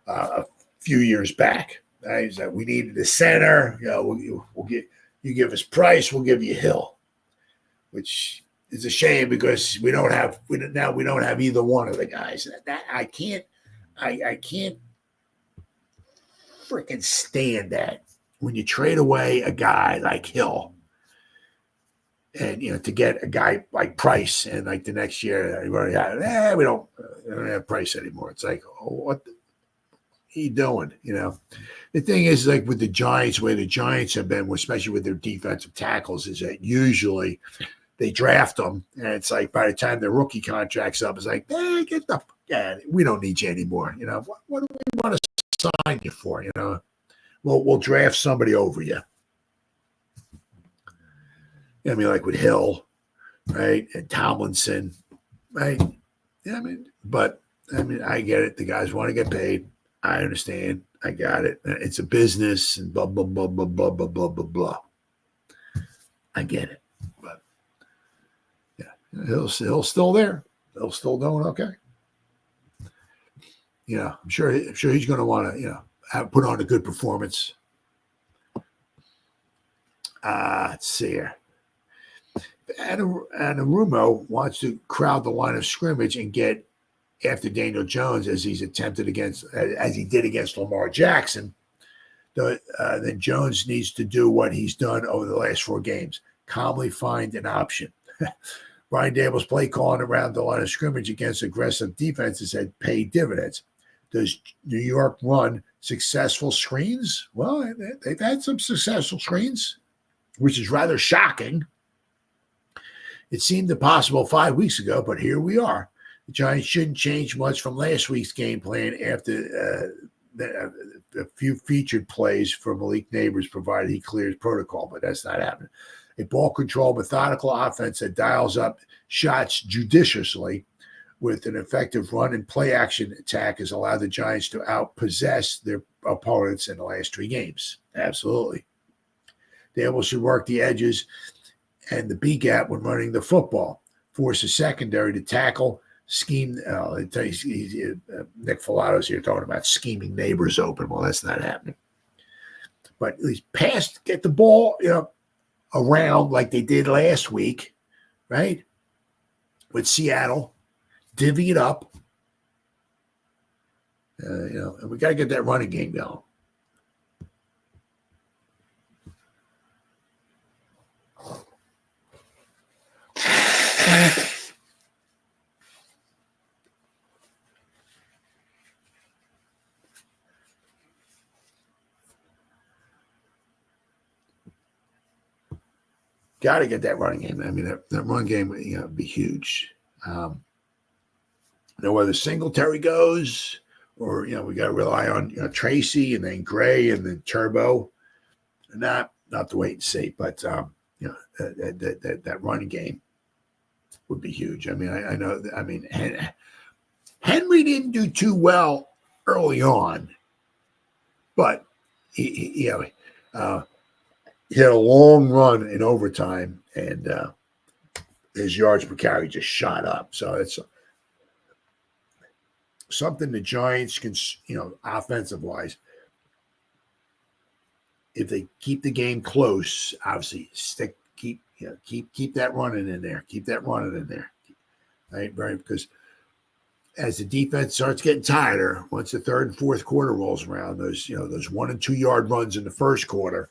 B: a few years back. He said, we needed a center. You know, we'll get you give us Price, we'll give you Hill, which is a shame because we don't have either one of the guys. That I can't freaking stand that. when you trade away a guy like Hill, and to get a guy like Price, and like the next year we don't have Price anymore. It's like, what are you doing? The thing is, like with the Giants, where the Giants have been, especially with their defensive tackles, is that usually they draft them, and it's like by the time their rookie contract's up, it's like, get the we don't need you anymore. What do we want to sign you for? We'll draft somebody over you. Like with Hill, right, and Tomlinson, right? I get it. The guys want to get paid. I understand. I got it. It's a business and blah, blah, blah, blah, blah, blah, blah, blah, blah. I get it. But, yeah, Hill's still there. Hill's still doing okay. I'm sure he's going to want to, put on a good performance. Let's see here. Anarumo wants to crowd the line of scrimmage and get after Daniel Jones as he did against Lamar Jackson. Then Jones needs to do what he's done over the last 4 games: calmly find an option. Brian Daboll's play calling around the line of scrimmage against aggressive defenses had paid dividends. Does New York run successful screens? Well, they've had some successful screens, which is rather shocking. It seemed impossible 5 weeks ago, but here we are. The Giants shouldn't change much from last week's game plan after a few featured plays for Malik Nabers, provided he clears protocol, but that's not happening. A ball-control, methodical offense that dials up shots judiciously with an effective run and play-action attack has allowed the Giants to outpossess their opponents in the last 3 games. Absolutely. Daboll should work the edges and the B-gap when running the football. Force the secondary to tackle, scheme. Nick Filato's here talking about scheming Nabers open. Well, that's not happening. But at least get the ball around like they did last week, right? With Seattle, divvy it up. And we got to get that running game going. Got to get that running game. That run game would be huge. Whether Singletary goes or, we got to rely on Tracy and then Gray and then Turbo. Not to wait and see, but, that running game would be huge. I know. Henry didn't do too well early on, but he had a long run in overtime, and his yards per carry just shot up. So it's something the Giants can, offensive-wise, if they keep the game close, obviously keep that running in there. Keep that running in there, right? Because as the defense starts getting tighter, once the third and fourth quarter rolls around, those 1 and 2 yard runs in the first quarter,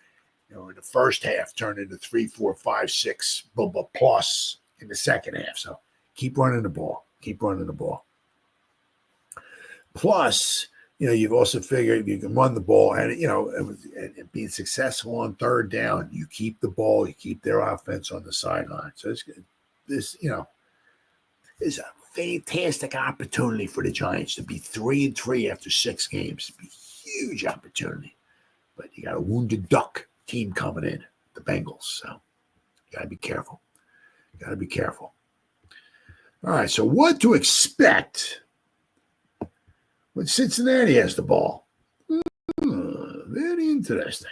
B: in the first half turn into 3, 4, 5, 6 plus in the second half. So keep running the ball. Keep running the ball. Plus, you've also figured you can run the ball and, and being successful on third down, you keep the ball, you keep their offense on the sideline. So it's good. This, is a fantastic opportunity for the Giants to be 3-3 after 6 games. It'd be a huge opportunity. But you got a wounded duck team coming in, the Bengals. So you got to be careful. All right, so what to expect when Cincinnati has the ball? Very interesting.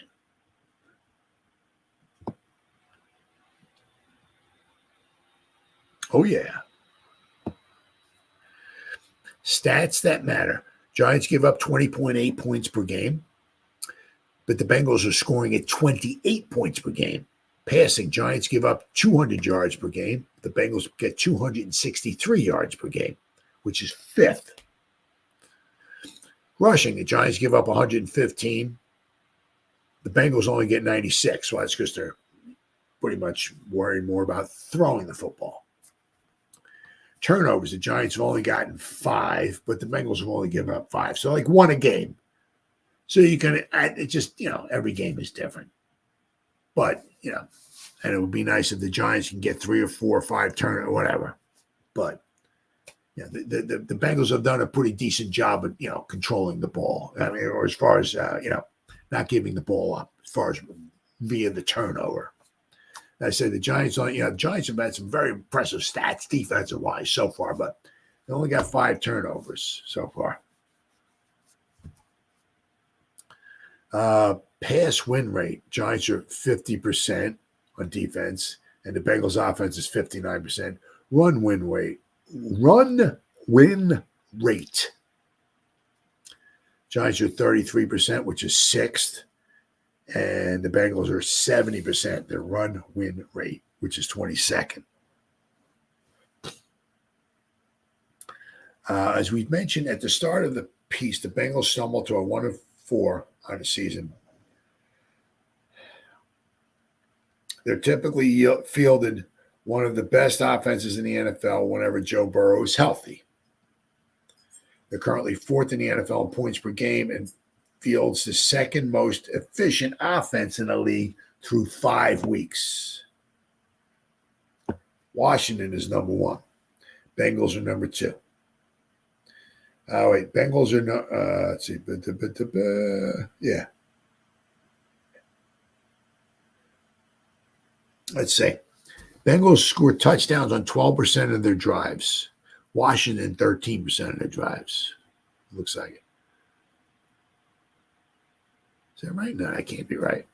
B: Oh, yeah. Stats that matter. Giants give up 20.8 points per game, but the Bengals are scoring at 28 points per game. Passing, Giants give up 200 yards per game. The Bengals get 263 yards per game, which is 5th. Rushing, the Giants give up 115. The Bengals only get 96. Well, that's because they're pretty much worried more about throwing the football. Turnovers, the Giants have only gotten 5, but the Bengals have only given up 5. So like 1 a game. So you can, it just, every game is different. But, and it would be nice if the Giants can get 3 or 4 or 5 turnovers or whatever. But, the Bengals have done a pretty decent job of, controlling the ball. I mean, or as far as, not giving the ball up, as far as via the turnover. I said the Giants, the Giants have had some very impressive stats defensive-wise so far, but they only got 5 turnovers so far. Pass win rate, Giants are 50% on defense, and the Bengals offense is 59%. Run win rate. Giants are 33%, which is 6th. And the Bengals are 70%, their run-win rate, which is 22nd. As we mentioned at the start of the piece, the Bengals stumbled to a 1-4 on the season. They're typically fielded one of the best offenses in the NFL whenever Joe Burrow is healthy. They're currently 4th in the NFL in points per game and fields the 2nd most efficient offense in the league through 5 weeks. Washington is number 1. Bengals are number 2. Oh, wait. Bengals are not, let's see. Yeah. Let's see. Bengals score touchdowns on 12% of their drives. Washington, 13% of their drives. Looks like it. Is that right? No, that can't be right.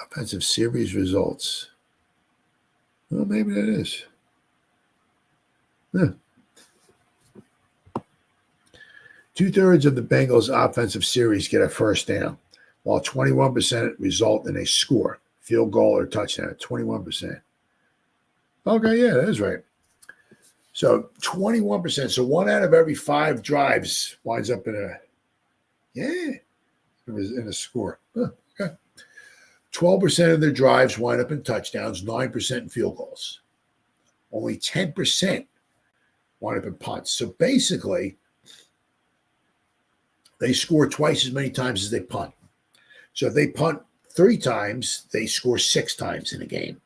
B: Offensive series results. Well, maybe that is. Yeah. 2/3 of the Bengals' offensive series get a first down, while 21% result in a score, field goal or touchdown. 21%. Okay, yeah, that is right. So 21%. So 1 out of every 5 drives winds up in a score. Okay. 12% of their drives wind up in touchdowns, 9% in field goals. Only 10% wind up in punts. So basically, they score twice as many times as they punt. So if they punt 3 times, they score 6 times in a game.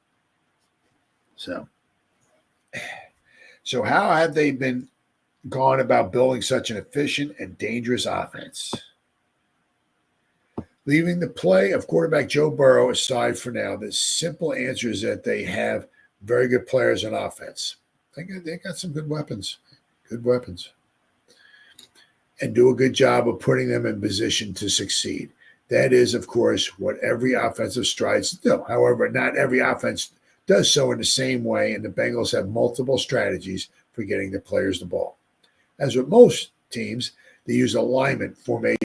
B: So how have they been gone about building such an efficient and dangerous offense? Leaving the play of quarterback Joe Burrow aside for now, the simple answer is that they have very good players on offense. They got some good weapons. And do a good job of putting them in position to succeed. That is, of course, what every offensive strives to do. However, not every offense does so in the same way, and the Bengals have multiple strategies for getting their players the ball. As with most teams, they use alignment, formation,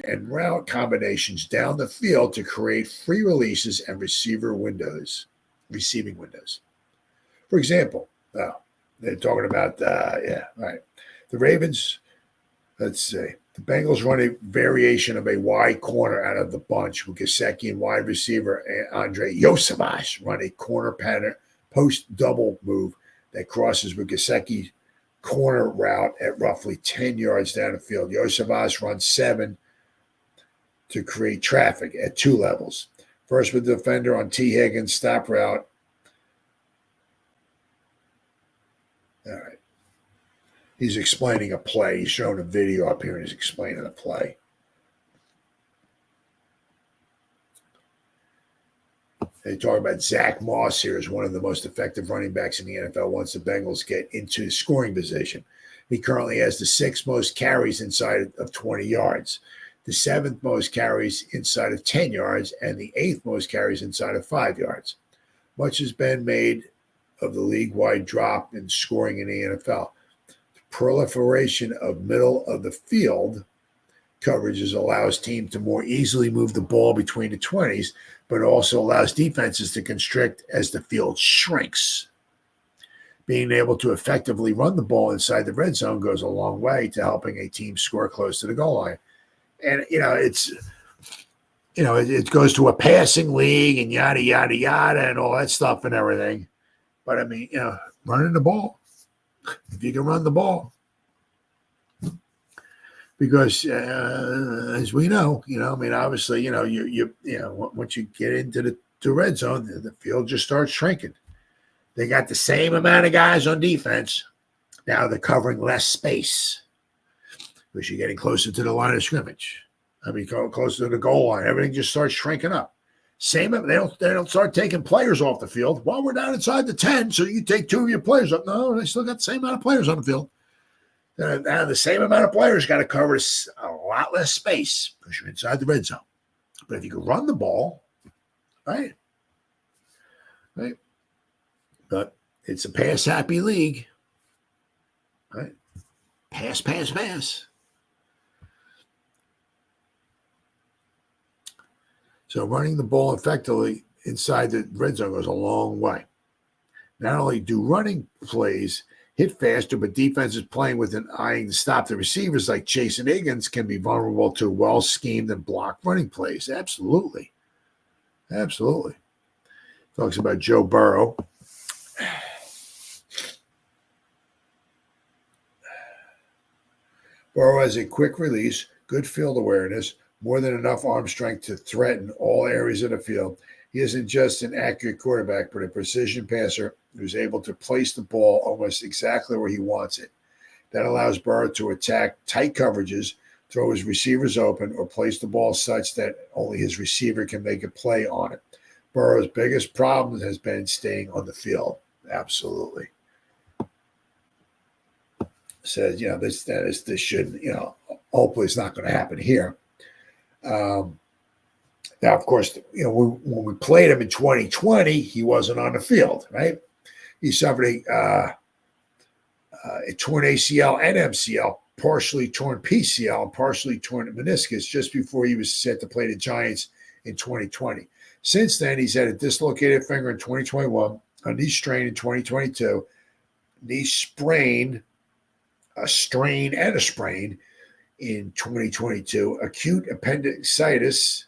B: and route combinations down the field to create free releases and receiving windows. For example, they're talking about, The Ravens, let's see. The Bengals run a variation of a wide corner out of the bunch with Gesicki and wide receiver Andre Yosevich run a corner pattern post double move that crosses with Gesicki's corner route at roughly 10 yards down the field. Yosevich runs 7 to create traffic at 2 levels. First with the defender on T. Higgins stop route. All right. He's explaining a play. He's showing a video up here and he's explaining a play. They talk about Zach Moss here as one of the most effective running backs in the NFL once the Bengals get into scoring position. He currently has the 6th most carries inside of 20 yards, the 7th most carries inside of 10 yards, and the 8th most carries inside of 5 yards. Much has been made of the league-wide drop in scoring in the NFL. The proliferation of middle-of-the-field coverages allows teams to more easily move the ball between the 20s, but also allows defenses to constrict as the field shrinks. Being able to effectively run the ball inside the red zone goes a long way to helping a team score close to the goal line. And, it's it goes to a passing league and yada, yada, yada, and all that stuff and everything. But, I mean, running the ball, if you can run the ball. Because, as we know, obviously, once you get into the red zone, the field just starts shrinking. They got the same amount of guys on defense. Now they're covering less space because you're getting closer to the line of scrimmage. Closer to the goal line. Everything just starts shrinking up. They don't start taking players off the field. Well, we're down inside the 10, so you take 2 of your players up. No, they still got the same amount of players on the field. Now the same amount of players got to cover a lot less space because you're inside the red zone. But if you can run the ball, right? But it's a pass-happy league, right? Pass, pass, pass. So running the ball effectively inside the red zone goes a long way. Not only do running plays hit faster, but defenses playing with an eye to stop the receivers like Chase and Higgins can be vulnerable to well-schemed and blocked running plays. Absolutely. Absolutely. Talks about Joe Burrow. Burrow has a quick release, good field awareness, more than enough arm strength to threaten all areas of the field. He isn't just an accurate quarterback, but a precision passer who's able to place the ball almost exactly where he wants it. That allows Burrow to attack tight coverages, throw his receivers open, or place the ball such that only his receiver can make a play on it. Burrow's biggest problem has been staying on the field. Absolutely. Says, this shouldn't, hopefully it's not going to happen here. Now, of course, when we played him in 2020, he wasn't on the field, right? He suffered a torn ACL and MCL, partially torn PCL, and partially torn meniscus just before he was set to play the Giants in 2020. Since then, he's had a dislocated finger in 2021, a knee strain in 2022, knee sprain, a strain and a sprain in 2022, acute appendicitis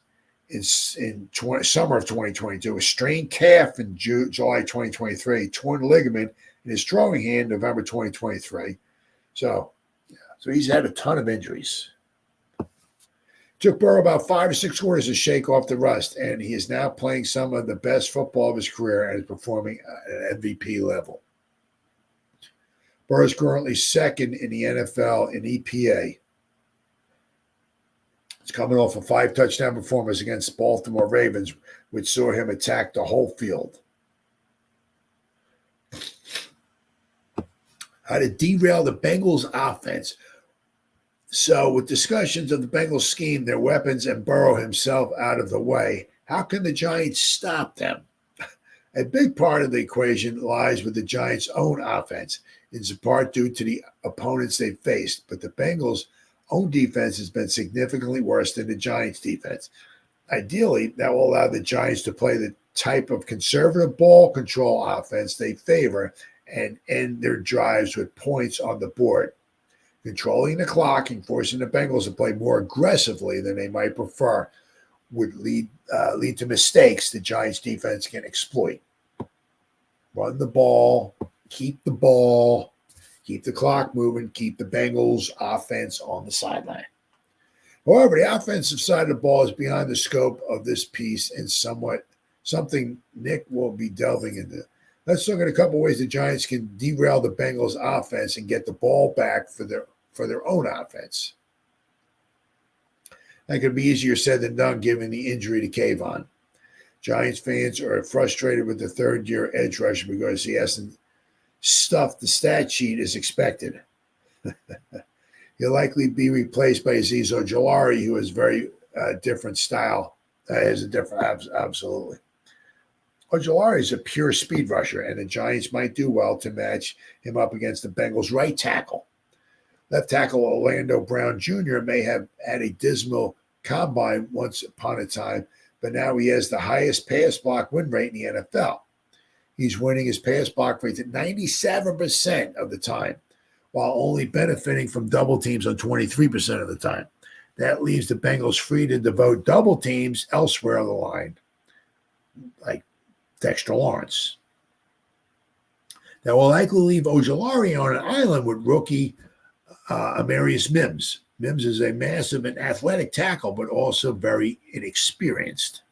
B: in summer of 2022, a strained calf in July 2023, torn ligament in his throwing hand November 2023. So he's had a ton of injuries. Took Burrow about 5 or 6 quarters to shake off the rust, and he is now playing some of the best football of his career and is performing at an MVP level. Burrow is currently second in the NFL in EPA. He's coming off a 5-touchdown performance against Baltimore Ravens, which saw him attack the whole field. How to derail the Bengals offense. So with discussions of the Bengals scheme, their weapons, and Burrow himself out of the way, how can the Giants stop them? A big part of the equation lies with the Giants' own offense. It's in part due to the opponents they faced, but the Bengals' own defense has been significantly worse than the Giants' defense. Ideally, that will allow the Giants to play the type of conservative ball control offense they favor and end their drives with points on the board. Controlling the clock and forcing the Bengals to play more aggressively than they might prefer would lead to mistakes the Giants' defense can exploit. Run the ball, keep the clock moving, keep the Bengals' offense on the sideline. However, the offensive side of the ball is beyond the scope of this piece and something Nick will be delving into. Let's look at a couple ways the Giants can derail the Bengals' offense and get the ball back for their own offense. That could be easier said than done given the injury to Kayvon. Giants fans are frustrated with the third-year edge rusher because he hasn't stuffed the stat sheet as expected. He'll likely be replaced by Azeez Ojulari, who has very different style. Absolutely. Ojulari is a pure speed rusher, and the Giants might do well to match him up against the Bengals' right tackle. Left tackle Orlando Brown Jr. may have had a dismal combine once upon a time, but now he has the highest pass block win rate in the NFL. He's winning his pass block rate at 97% of the time, while only benefiting from double teams on 23% of the time. That leaves the Bengals free to devote double teams elsewhere on the line, like Dexter Lawrence. That will likely leave Ojulari on an island with rookie Amarius Mims. Mims is a massive and athletic tackle, but also very inexperienced.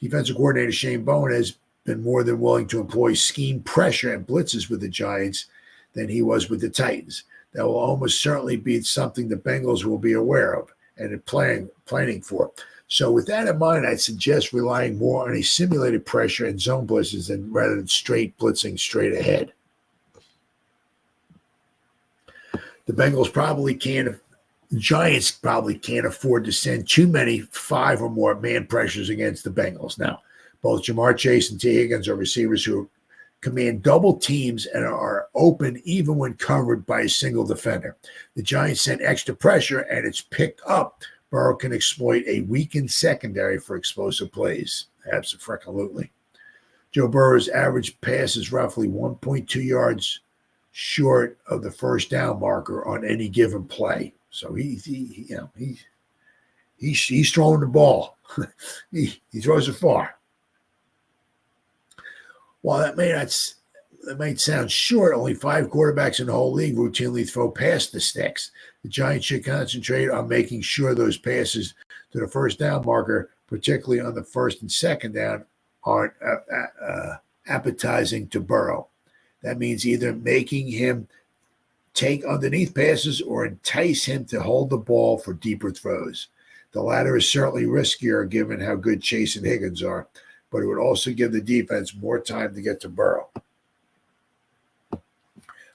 B: Defensive coordinator Shane Bowen has been more than willing to employ scheme pressure and blitzes with the Giants than he was with the Titans. That will almost certainly be something the Bengals will be aware of and planning for. So with that in mind, I'd suggest relying more on a simulated pressure and zone blitzes rather than straight blitzing straight ahead. The Giants probably can't afford to send too many 5 or more man pressures against the Bengals. Now, both Jamar Chase and T. Higgins are receivers who command double teams and are open even when covered by a single defender. The Giants send extra pressure and it's picked up. Burrow can exploit a weakened secondary for explosive plays. Absolutely. Joe Burrow's average pass is roughly 1.2 yards short of the first down marker on any given play. So he's throwing the ball. he throws it far. While that might sound short, only 5 quarterbacks in the whole league routinely throw past the sticks. The Giants should concentrate on making sure those passes to the first down marker, particularly on the first and second down, aren't appetizing to Burrow. That means either making him take underneath passes or entice him to hold the ball for deeper throws. The latter is certainly riskier given how good Chase and Higgins are, but it would also give the defense more time to get to Burrow.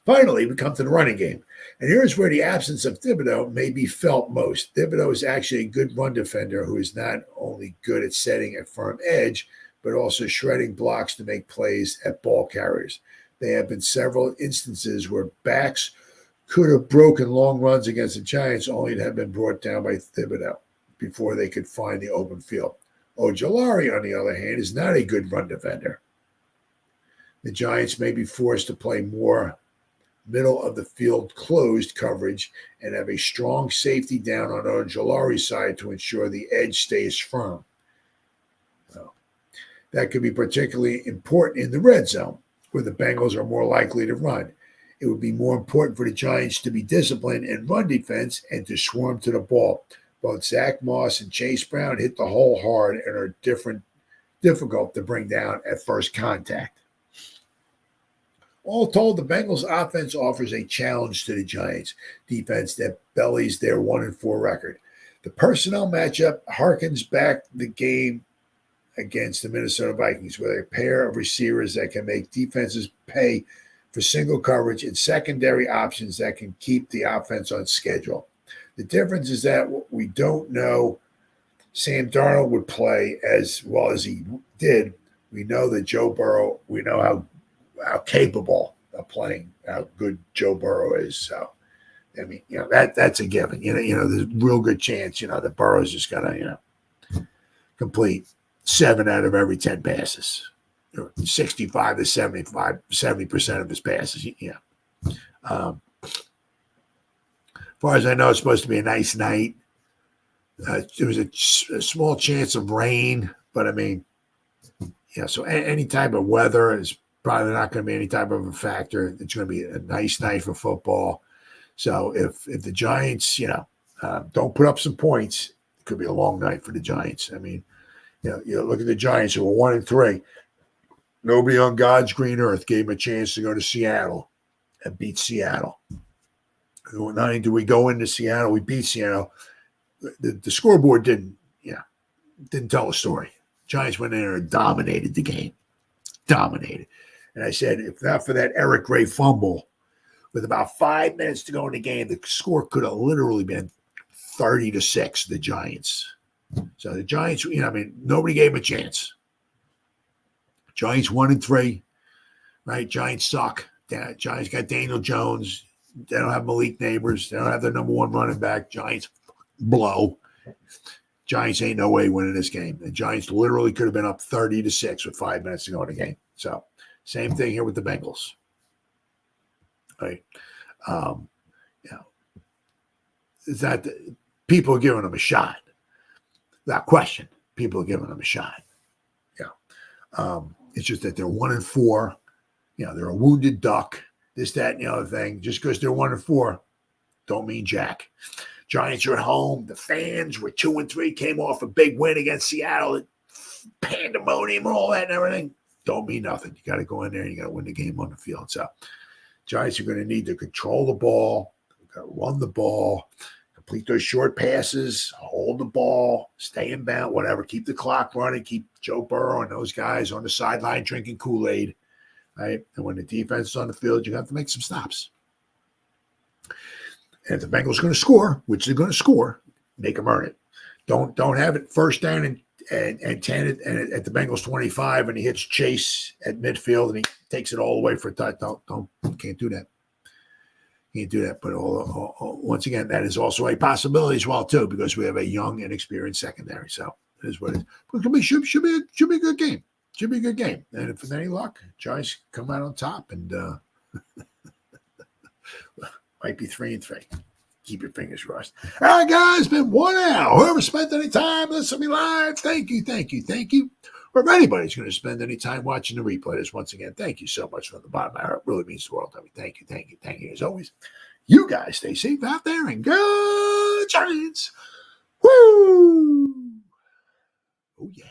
B: Finally, we come to the running game. And here's where the absence of Thibodeau may be felt most. Thibodeau is actually a good run defender who is not only good at setting a firm edge, but also shredding blocks to make plays at ball carriers. There have been several instances where backs could have broken long runs against the Giants only to have been brought down by Thibodeau before they could find the open field. Ojulari, on the other hand, is not a good run defender. The Giants may be forced to play more middle of the field closed coverage and have a strong safety down on Ojulari's side to ensure the edge stays firm. That could be particularly important in the red zone, where the Bengals are more likely to run. It would be more important for the Giants to be disciplined in run defense and to swarm to the ball. Both Zach Moss and Chase Brown hit the hole hard and are difficult to bring down at first contact. All told, the Bengals offense offers a challenge to the Giants defense that bellies their 1-4 record. The personnel matchup harkens back the game against the Minnesota Vikings with a pair of receivers that can make defenses pay for single coverage and secondary options that can keep the offense on schedule. The difference is that we don't know Sam Darnold would play as well as he did. We know that Joe Burrow, we know how capable of playing, how good Joe Burrow is. So, I mean, that's a given. There's a real good chance, that Burrow's just going to, complete 7 out of every 10 passes, 65 to 70% of his passes. As far as I know, it's supposed to be a nice night. There was a small chance of rain, but I mean, so any type of weather is probably not going to be any type of a factor. It's going to be a nice night for football. So if the Giants, don't put up some points, it could be a long night for the Giants. I mean, you look at the Giants who were 1-3. Nobody on God's green earth gave them a chance to go to Seattle and beat Seattle. Not only do we go into Seattle, we beat Seattle. The scoreboard didn't tell a story. Giants went in there and dominated the game. Dominated. And I said, if not for that Eric Gray fumble, with about 5 minutes to go in the game, the score could have literally been 30-6, the Giants. So the Giants, nobody gave them a chance. Giants 1-3, right? Giants suck. Giants got Daniel Jones. They don't have Malik Nabers. They don't have their number 1 running back. Giants blow. Giants ain't no way winning this game. The Giants literally could have been up 30-6 with 5 minutes to go in the game. So same thing here with the Bengals. Right. Is that people are giving them a shot. Without question, people are giving them a shot. Yeah. It's just that they're 1-4. They're a wounded duck, this, that, and the other thing. Just because they're 1-4, don't mean jack. Giants are at home. The fans were 2-3, came off a big win against Seattle. Pandemonium and all that and everything. Don't mean nothing. You got to go in there and you got to win the game on the field. So Giants are going to need to control the ball, run the ball, complete those short passes, hold the ball, stay in bounds, whatever. Keep the clock running. Keep Joe Burrow and those guys on the sideline drinking Kool-Aid. Right? And when the defense is on the field, you have to make some stops. And if the Bengals are going to score, which they're going to score, make them earn it. Don't have it first down and 10 at the Bengals 25 and he hits Chase at midfield and he takes it all the way for a touchdown. Can't do that. Can't do that. But once again, that is also a possibility as well too, because we have a young and experienced secondary. So it is what it is. But it should be a good game. Should be a good game. And if there's any luck, Giants come out on top and might be 3-3. Keep your fingers crossed. All right, guys, it's been 1 hour. Whoever spent any time listening to me live, thank you. Or if anybody's going to spend any time watching the replay, this once again, thank you so much from the bottom of my heart. It really means the world to me. Thank you. As always, you guys stay safe out there and go Giants. Woo! Oh, yeah.